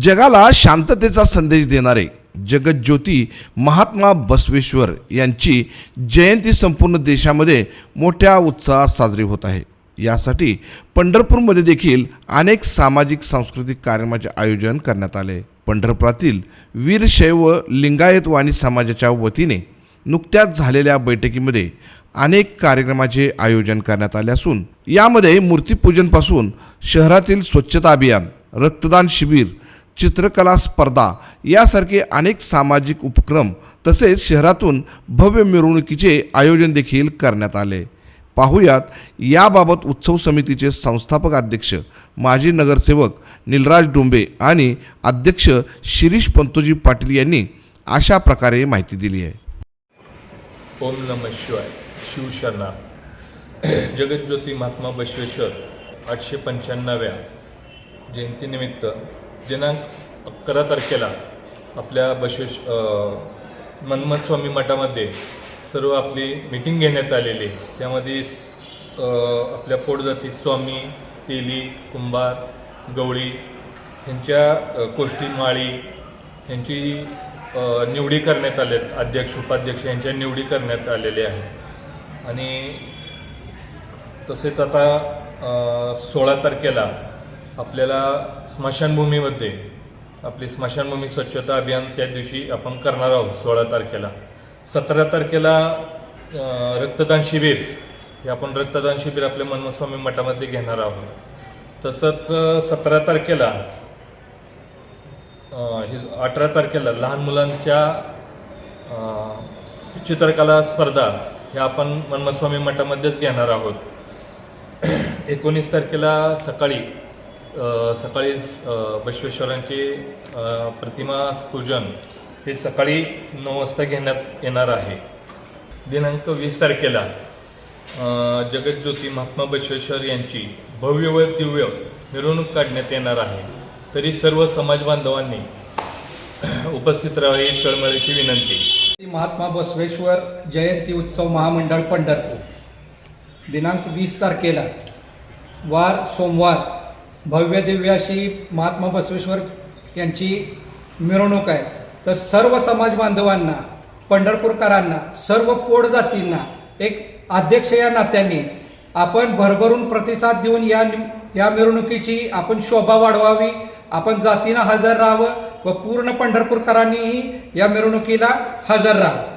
जगाला शांततेचा संदेश देणारे जगज्योती महात्मा बसवेश्वर यांची जयंती संपूर्ण देशामध्ये मोठ्या उत्साहात साजरी होत आहे। यासाठी पंढरपूरमध्ये देखील अनेक सामाजिक सांस्कृतिक कार्यक्रमांचे आयोजन करण्यात आले। पंढरपुरातील वीरशैव लिंगायत वाणी समाजाच्या वतीने नुकत्याच झालेल्या बैठकीमध्ये अनेक कार्यक्रमांचे आयोजन करण्यात आले असून यामध्ये मूर्तिपूजनपासून शहरातील स्वच्छता अभियान, रक्तदान शिबिर, चित्रकला स्पर्धा यासारखे अनेक सामाजिक उपक्रम तसेच शहरातून भव्य मिरवणुकीचे आयोजन देखील करण्यात आले। पाहुयात याबाबत उत्सव समितीचे संस्थापक अध्यक्ष माजी नगरसेवक निलराज डोंबे आणि अध्यक्ष शिरीष पंतोजी पाटील यांनी अशा प्रकारे माहिती दिली आहे। ओम नमः शिवाय, शिवशरणा। जगज्योती महात्मा बसवेश्वर 895व्या जयंतीनिमित्त दिनांक 11 तारखेला आपल्या मनमथ स्वामी मठामध्ये सर्व आपली मीटिंग घेण्यात आलेली। त्यामध्ये आपल्या पोटजाती स्वामी, तेली, कुंभार, गवळी यांच्या कोष्टी, माळी यांची निवडी करण्यात आले। अध्यक्ष, उपाध्यक्ष यांच्या निवडी करण्यात आलेल्या आहेत। आणि तसेच आता 16 तारखेला आपल्याला स्मशानभूमीमध्ये आपली स्मशानभूमी स्वच्छता अभियान त्या दिवशी आपण करणार आहोत 16 तारखेला। 17 तारखेला रक्तदान शिबिर हे आपण रक्तदान शिबिर आपल्या मनमथ स्वामी मठामध्ये घेणार आहोत। तसंच 17 तारखेला 18 तारखेला लहान मुलांच्या चित्रकला स्पर्धा ह्या आपण मनमथ स्वामी मठामध्येच घेणार आहोत। 19 तारखेला सकाळी बसवेश्वरांचे प्रतिमा पूजन हे सकाळी 9 वाजता घेण्यात येणार आहे। दिनांक 20 तारखेला जगज्योती महात्मा बसवेश्वर यांची भव्य व दिव्य मिरवणूक काढण्यात येणार आहे। तरी सर्व समाज बांधवांनी उपस्थित राहावे ही तळमळीची विनंती। महात्मा बसवेश्वर जयंती उत्सव महामंडळ पंढरपूर दिनांक 20 तारखेला वार सोमवार भव्य दिव्य अशी महात्मा बसवेश्वर यांची मिरवणूक आहे। तर सर्व समाज बांधवांना, पंढरपूरकरांना, सर्व पोट जातींना एक अध्यक्ष या नात्याने आपण भरभरून प्रतिसाद देऊन या मिरवणुकीची आपण शोभा वाढवावी, आपण जातीनं हजर राहावं व पूर्ण पंढरपूरकरांनीही या मिरवणुकीला हजर राहावं।